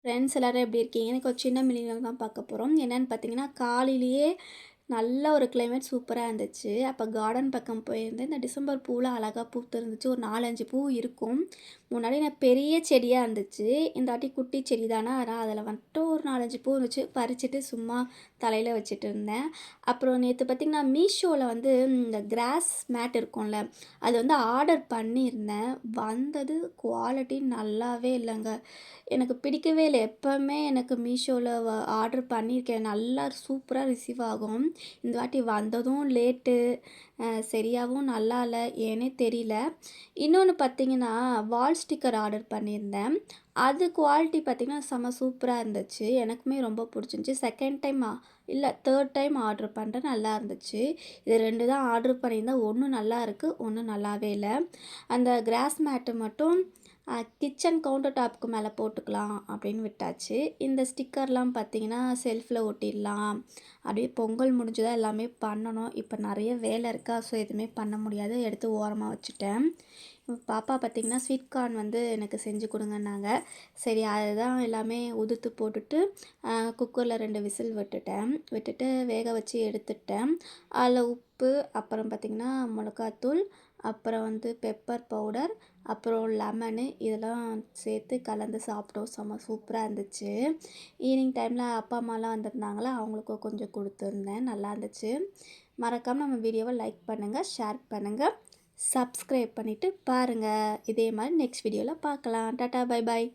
Friends எல்லாரும் எப்படி இருக்கீங்க? எனக்கு ஒரு சின்ன மினிங்ல தான் பார்க்க போகிறோம். என்னன்னு பார்த்தீங்கன்னா, காலையிலேயே நல்ல ஒரு கிளைமேட் சூப்பரா இருந்துச்சு. அப்போ கார்டன் பக்கம் போயிருந்தேன். இந்த டிசம்பர் பூலாம் அழகா பூத்திருந்துச்சு. ஒரு 4, 5 பூ இருக்கும். முன்னாடி நான் பெரிய செடியா இருந்துச்சு. இந்த வாட்டி குட்டி செடி தானா, அதனால் அதில வந்துட்டு ஒரு 4, 5 பூ இருந்துச்சு. பறிச்சுட்டு சும்மா தலையில வச்சுட்டு இருந்தேன். அப்புறம் நேத்து பார்த்தீங்கன்னா, மீஷோல வந்து இந்த கிராஸ் மேட் இருக்கும்ல, அது வந்து ஆர்டர் பண்ணியிருந்தேன். வந்தது குவாலிட்டி நல்லாவே இல்லங்க. எனக்கு பிடிக்கவே இல்ல. எப்பவுமே எனக்கு மீஷோல ஆர்டர் பண்ணியிருக்கேன். நல்லா சூப்பரா ரிசீவ் ஆகும். இந்த வாட்டி வந்ததும் லேட்டு. சரியாவும் நல்லா இல்ல. ஏன்னே தெரியல. இன்னொன்னு பார்த்தீங்கன்னா, வால் ஸ்டிக்கர் ஆர்டர் பண்ணியிருந்தேன். அது குவாலிட்டி பார்த்தீங்கன்னா, செம்ம சூப்பரா இருந்துச்சு. எனக்குமே ரொம்ப புடிச்சிருந்துச்சு. செகண்ட் டைம் இல்ல 3 டைம் ஆர்டர் பண்றேன். நல்லா இருந்துச்சு. இது 2 தான் ஆர்டர் பண்ணியிருந்தேன். ஒண்ணு நல்லா இருக்கு. ஒண்ணு நல்லாவே இல்ல. அந்த கிராஸ் மேட்டு மட்டும் கிச்சன் கவுண்டர் டாப்க்கு மேலே போட்டுக்கலாம் அப்படின்னு விட்டாச்சு. இந்த ஸ்டிக்கர்லாம் பார்த்தீங்கன்னா, செல்ஃபில் ஒட்டிடலாம். அப்படியே பொங்கல் முடிஞ்சுதான் எல்லாமே பண்ணணும். இப்போ நெறைய வேலை இருக்கா, ஸோ எதுவுமே பண்ண முடியாது. எடுத்து ஓரமா வச்சுட்டேன். பாப்பா பார்த்தீங்கன்னா, ஸ்வீட் கார்ன் வந்து எனக்கு செஞ்சு குடுங்கன்னாங்க. சரி அதுதான் எல்லாமே உதுத்து போட்டுட்டு, குக்கரில் 2 விசில் விட்டுட்டேன். விட்டுட்டு வேக வச்சு எடுத்துட்டேன். அதில உப்பு, அப்புறம் பார்த்தீங்கன்னா மிளகாத்தூள், அப்புறம் வந்து பெப்பர் பவுடர், அப்புறம் லெமனு இதெல்லாம் சேர்த்து கலந்து சாப்பிட்டோம். செம்ம சூப்பரா இருந்துச்சு. ஈவினிங் டைமில் அப்பா, அம்மாலாம் வந்திருந்தாங்களா, அவங்களுக்கும் கொஞ்சம் குடுத்துருந்தேன். நல்லா இருந்துச்சு. மறக்காம நம்ம வீடியோவை லைக் பண்ணுங்க, ஷேர் பண்ணுங்க, சப்ஸ்கிரைப் பண்ணிட்டு பாருங்க. இதே மாரி நெக்ஸ்ட் வீடியோல பார்க்கலாம். Tata, bye bye.